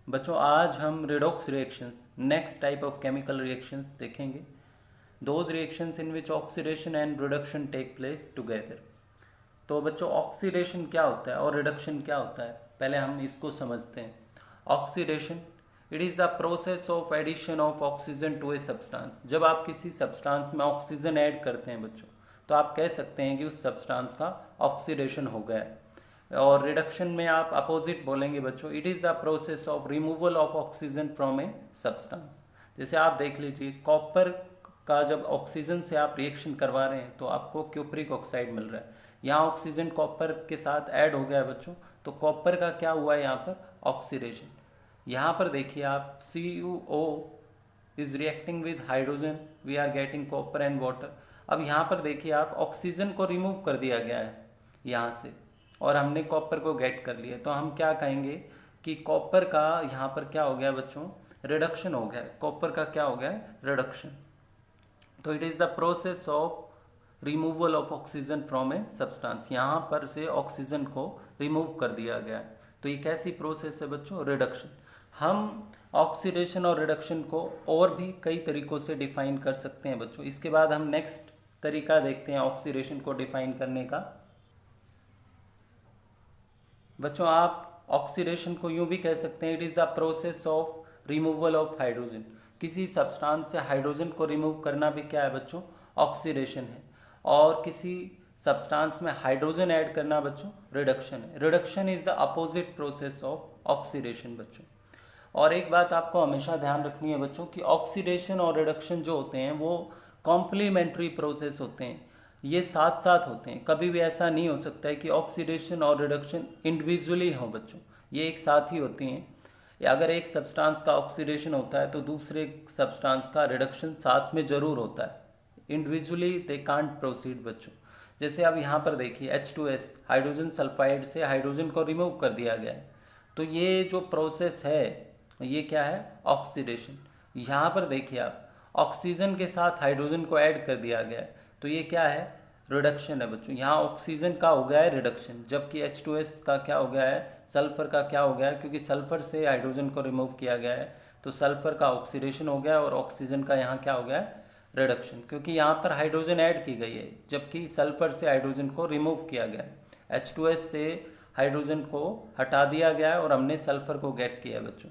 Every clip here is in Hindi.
बच्चों आज हम redox reactions next type of chemical reactions देखेंगे। Those reactions in which oxidation and reduction take place together. तो बच्चों ऑक्सीडेशन क्या होता है और रिडक्शन क्या होता है, पहले हम इसको समझते हैं। Oxidation it is the process of addition of oxygen to a substance. जब आप किसी सब्सटेंस में ऑक्सीजन ऐड करते हैं बच्चों, तो आप कह सकते हैं कि उस सब्सटेंस का ऑक्सीडेशन हो गया है। और रिडक्शन में आप अपोजिट बोलेंगे बच्चों, it is the process of removal of oxygen from a substance. जैसे आप देख लीजिए, कॉपर का जब ऑक्सीजन से आप रिएक्शन करवा रहे हैं तो आपको क्यूप्रिक ऑक्साइड मिल रहा है। यहाँ ऑक्सीजन कॉपर के साथ ऐड हो गया है बच्चों, तो कॉपर का क्या हुआ है यहाँ पर, ऑक्सीडेशन। यहाँ पर देखिए आप, CuO is reacting with hydrogen, we are getting copper and water. अब यहाँ पर देखिए आप, ऑक्सीजन को रिमूव कर दिया गया है यहाँ से और हमने कॉपर को गेट कर लिया, तो हम क्या कहेंगे कि कॉपर का यहाँ पर क्या हो गया बच्चों, रिडक्शन हो गया है। कॉपर का क्या हो गया है, रिडक्शन। तो it is the process of removal of oxygen from a substance. यहाँ पर से ऑक्सीजन को रिमूव कर दिया गया है, तो ये कैसी प्रोसेस है बच्चों, रिडक्शन। हम ऑक्सीडेशन और रिडक्शन को और भी कई तरीकों से डिफाइन कर सकते हैं बच्चों। इसके बाद हम नेक्स्ट तरीका देखते हैं ऑक्सीडेशन को डिफाइन करने का। बच्चों आप ऑक्सीडेशन को यूं भी कह सकते हैं, it is the process of removal of hydrogen. किसी सब्सटेंस से हाइड्रोजन को रिमूव करना भी क्या है बच्चों, ऑक्सीडेशन है। और किसी सब्सटेंस में हाइड्रोजन ऐड करना बच्चों, रिडक्शन है। Reduction is the opposite process of oxidation बच्चों। और एक बात आपको हमेशा ध्यान रखनी है बच्चों कि ऑक्सीडेशन और रिडक्शन जो होते हैं वो कॉम्प्लीमेंट्री प्रोसेस होते हैं, ये साथ साथ होते हैं। कभी भी ऐसा नहीं हो सकता है कि ऑक्सीडेशन और रिडक्शन इंडिविजुअली हो बच्चों, ये एक साथ ही होती हैं। या अगर एक सब्सटेंस का ऑक्सीडेशन होता है तो दूसरे सब्सटेंस का रिडक्शन साथ में ज़रूर होता है, इंडिविजुअली दे कांट प्रोसीड बच्चों। जैसे अब यहाँ पर देखिए H2S, हाइड्रोजन सल्फाइड से हाइड्रोजन को रिमूव कर दिया गया है, तो ये जो प्रोसेस है ये क्या है, ऑक्सीडेशन। यहाँ पर देखिए आप, ऑक्सीजन के साथ हाइड्रोजन को ऐड कर दिया गया है, तो ये क्या है, रिडक्शन है बच्चों। यहाँ ऑक्सीजन का हो गया है रिडक्शन, जबकि H2S का क्या हो गया है, सल्फर का क्या हो गया है, क्योंकि सल्फर से हाइड्रोजन को रिमूव किया गया है, तो सल्फर का ऑक्सीडेशन हो गया और ऑक्सीजन का यहाँ क्या हो गया है, रिडक्शन, क्योंकि यहाँ पर हाइड्रोजन ऐड की गई है जबकि सल्फर से हाइड्रोजन को रिमूव किया गया है। H2S से हाइड्रोजन को हटा दिया गया है और हमने सल्फर को गेट किया है बच्चों।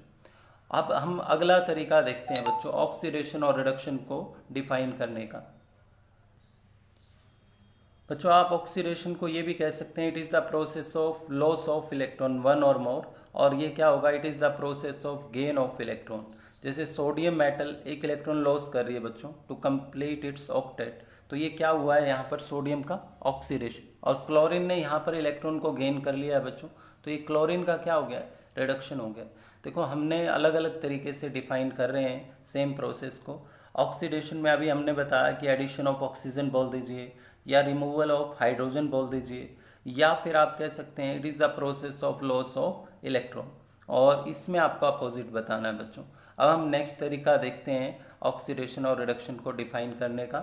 अब हम अगला तरीका देखते हैं बच्चों ऑक्सीडेशन और रिडक्शन को डिफाइन करने का। बच्चों आप ऑक्सीडेशन को ये भी कह सकते हैं, it is the process of loss of electron one और मोर, और ये क्या होगा, it is the process of gain of electron. जैसे सोडियम मेटल एक इलेक्ट्रॉन लॉस कर रही है बच्चों टू कंप्लीट इट्स ऑक्टेट, तो ये क्या हुआ है यहाँ पर, सोडियम का ऑक्सीडेशन। और क्लोरीन ने यहाँ पर इलेक्ट्रॉन को गेन कर लिया है बच्चों, तो ये क्लोरीन का क्या हो गया, रिडक्शन हो गया। देखो हमने अलग अलग तरीके से डिफाइन कर रहे हैं सेम प्रोसेस को। ऑक्सीडेशन में अभी हमने बताया कि एडिशन ऑफ ऑक्सीजन बोल दीजिए, या रिमूवल ऑफ हाइड्रोजन बोल दीजिए, या फिर आप कह सकते हैं it is the process of loss of electron, और इसमें आपको अपोजिट बताना है बच्चों। अब हम नेक्स्ट तरीका देखते हैं ऑक्सीडेशन और रिडक्शन को डिफाइन करने का।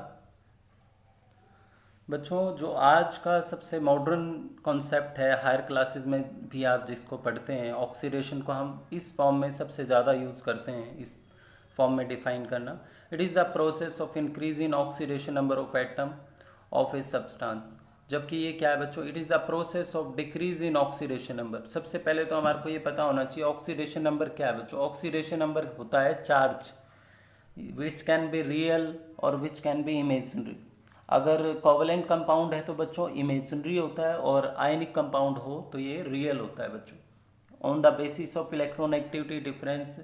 बच्चों जो आज का सबसे मॉडर्न कॉन्सेप्ट है, हायर क्लासेस में भी आप जिसको पढ़ते हैं, ऑक्सीडेशन को हम इस फॉर्म में सबसे ज़्यादा यूज़ करते हैं, इस फॉर्म में डिफाइन करना। It is the process of increase in oxidation number of atom of a substance. जबकि ये क्या है बच्चों, it is the process of decrease in oxidation number. सबसे पहले तो हमारे को ये पता होना चाहिए ऑक्सीडेशन नंबर क्या है बच्चों। ऑक्सीडेशन नंबर होता है charge, which can be real और विच कैन बी इमेजिनरी। अगर कोवलेंट कंपाउंड है तो बच्चों इमेजिनरी होता है, और आयनिक कंपाउंड हो तो ये रियल होता है बच्चों। On the basis of electron activity difference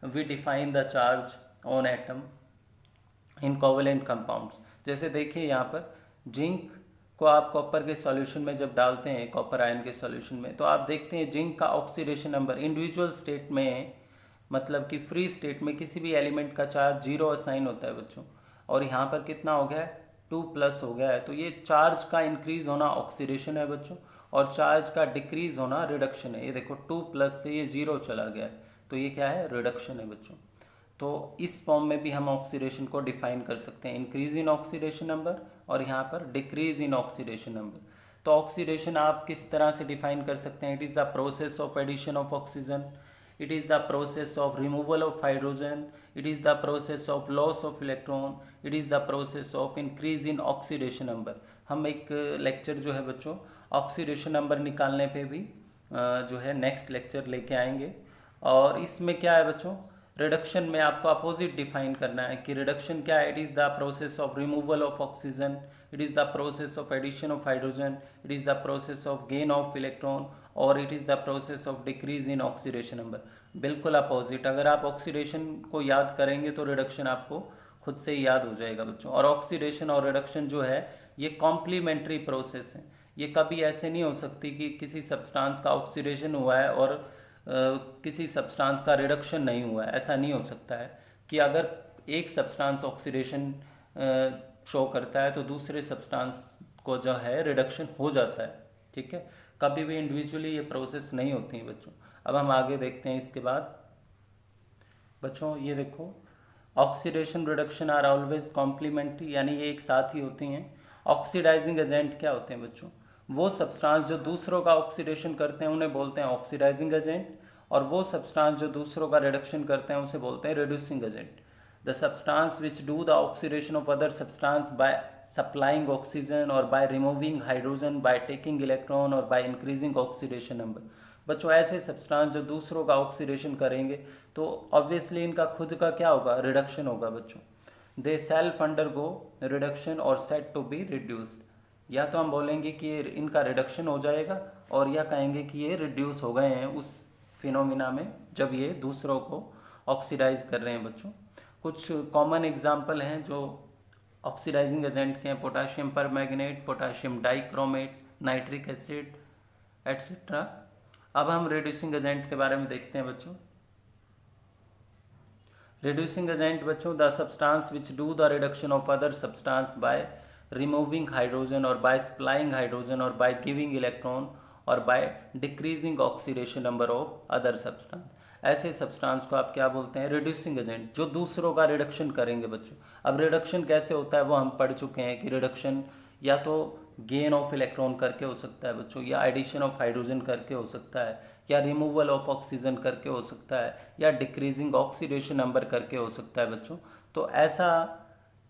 we define the charge on atom in covalent compounds. जैसे देखिए यहाँ पर, जिंक को आप कॉपर के सॉल्यूशन में जब डालते हैं, कॉपर आयन के सॉल्यूशन में, तो आप देखते हैं जिंक का ऑक्सीडेशन नंबर इंडिविजुअल स्टेट में, मतलब कि फ्री स्टेट में किसी भी एलिमेंट का चार्ज 0 असाइन होता है बच्चों, और यहाँ पर कितना हो गया है, 2+ हो गया है। तो ये चार्ज का इंक्रीज होना ऑक्सीडेशन है बच्चों, और चार्ज का डिक्रीज होना रिडक्शन है। ये देखो 2+ से ये 0 चला गया है, तो ये क्या है, रिडक्शन है बच्चों। तो इस फॉर्म में भी हम ऑक्सीडेशन को डिफाइन कर सकते हैं, इंक्रीज इन ऑक्सीडेशन नंबर और यहाँ पर डिक्रीज इन ऑक्सीडेशन नंबर। तो ऑक्सीडेशन आप किस तरह से डिफाइन कर सकते हैं, it is the process of addition of oxygen It is the process of removal of hydrogen. It is the process of loss of electron. It is the process of increase in oxidation number. हम एक लेक्चर जो है बच्चों ऑक्सीडेशन नंबर निकालने पे भी जो है नेक्स्ट लेक्चर लेके आएंगे। और इसमें क्या है बच्चों, रिडक्शन में आपको अपोजिट डिफाइन करना है कि रिडक्शन क्या है। It is the process of removal of oxygen, it is the process of addition of hydrogen, it is the process of gain of electron, और it is the process of decrease in oxidation number. बिल्कुल अपोजिट। अगर आप ऑक्सीडेशन को याद करेंगे तो रिडक्शन आपको खुद से ही याद हो जाएगा बच्चों। और ऑक्सीडेशन और रिडक्शन जो है ये कॉम्प्लीमेंट्री प्रोसेस है। ये कभी ऐसे नहीं हो सकती कि किसी सब्सटेंस का ऑक्सीडेशन हुआ है और किसी सब्सटेंस का रिडक्शन नहीं हुआ है। ऐसा नहीं हो सकता है कि अगर एक सब्सटेंस ऑक्सीडेशन शो करता है तो दूसरे सब्सटेंस को जो है रिडक्शन हो जाता है। ठीक है, कभी भी इंडिविजुअली ये प्रोसेस नहीं होती है बच्चों। अब हम आगे देखते हैं इसके बाद बच्चों। ये देखो, oxidation reduction are always complementary, यानी ये एक साथ ही होती हैं। ऑक्सीडाइजिंग एजेंट क्या होते हैं बच्चों, वो सब्सटेंस जो दूसरों का ऑक्सीडेशन करते हैं उन्हें बोलते हैं ऑक्सीडाइजिंग एजेंट, और वो सब्सटेंस जो दूसरों का रिडक्शन करते हैं उसे बोलते हैं reducing agent. The substance which do the oxidation of other substance by supplying oxygen और by removing hydrogen, by taking electron और बाय इंक्रीजिंग ऑक्सीडेशन नंबर। बच्चों ऐसे सब्सटेंस जो दूसरों का ऑक्सीडेशन करेंगे तो ऑब्वियसली इनका खुद का क्या होगा, रिडक्शन होगा बच्चों। दे सेल्फ अंडरगो रिडक्शन और सेट टू बी रिड्यूस्ड। या तो हम बोलेंगे कि ये इनका रिडक्शन हो जाएगा, और या कहेंगे कि ये रिड्यूस हो गए हैं उस फिनोमिना में जब ये दूसरों को ऑक्सीडाइज कर रहे हैं बच्चों। कुछ कॉमन एग्जाम्पल हैं जो ऑक्सीडाइजिंग एजेंट के हैं, potassium permanganate, potassium dichromate, nitric acid etcetera. अब हम रिड्यूसिंग एजेंट के बारे में देखते हैं बच्चों। रिड्यूसिंग एजेंट बच्चों, the substance which do the reduction of other substance bye removing hydrogen और बाय सप्लाइंग हाइड्रोजन और बाय गिविंग इलेक्ट्रॉन और by decreasing oxidation number of other substance. ऐसे सब्सटेंस को आप क्या बोलते हैं, रिड्यूसिंग एजेंट, जो दूसरों का रिडक्शन करेंगे बच्चों। अब रिडक्शन कैसे होता है वो हम पढ़ चुके हैं कि रिडक्शन या तो गेन ऑफ इलेक्ट्रॉन करके हो सकता है बच्चों, या एडिशन ऑफ हाइड्रोजन करके हो सकता है, या रिमूवल ऑफ ऑक्सीजन करके हो सकता है, या डिक्रीजिंग ऑक्सीडेशन नंबर करके हो सकता है बच्चों। तो ऐसा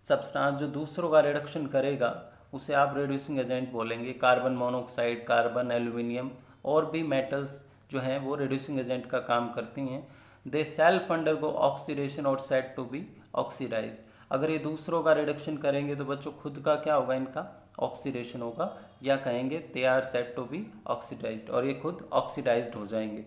सब्सटेंस जो दूसरों का रिडक्शन करेगा उसे आप रिड्यूसिंग एजेंट बोलेंगे। कार्बन मोनोऑक्साइड, कार्बन, एल्यूमिनियम और भी मेटल्स जो हैं वो रिड्यूसिंग एजेंट का काम करती हैं। दे सेल्फ अंडरगो ऑक्सीडेशन और सेट टू बी ऑक्सीडाइज। अगर ये दूसरों का रिडक्शन करेंगे तो बच्चों खुद का क्या होगा, इनका ऑक्सीडेशन होगा, या कहेंगे they are said to be oxidised, और ये खुद ऑक्सीडाइज्ड हो जाएंगे।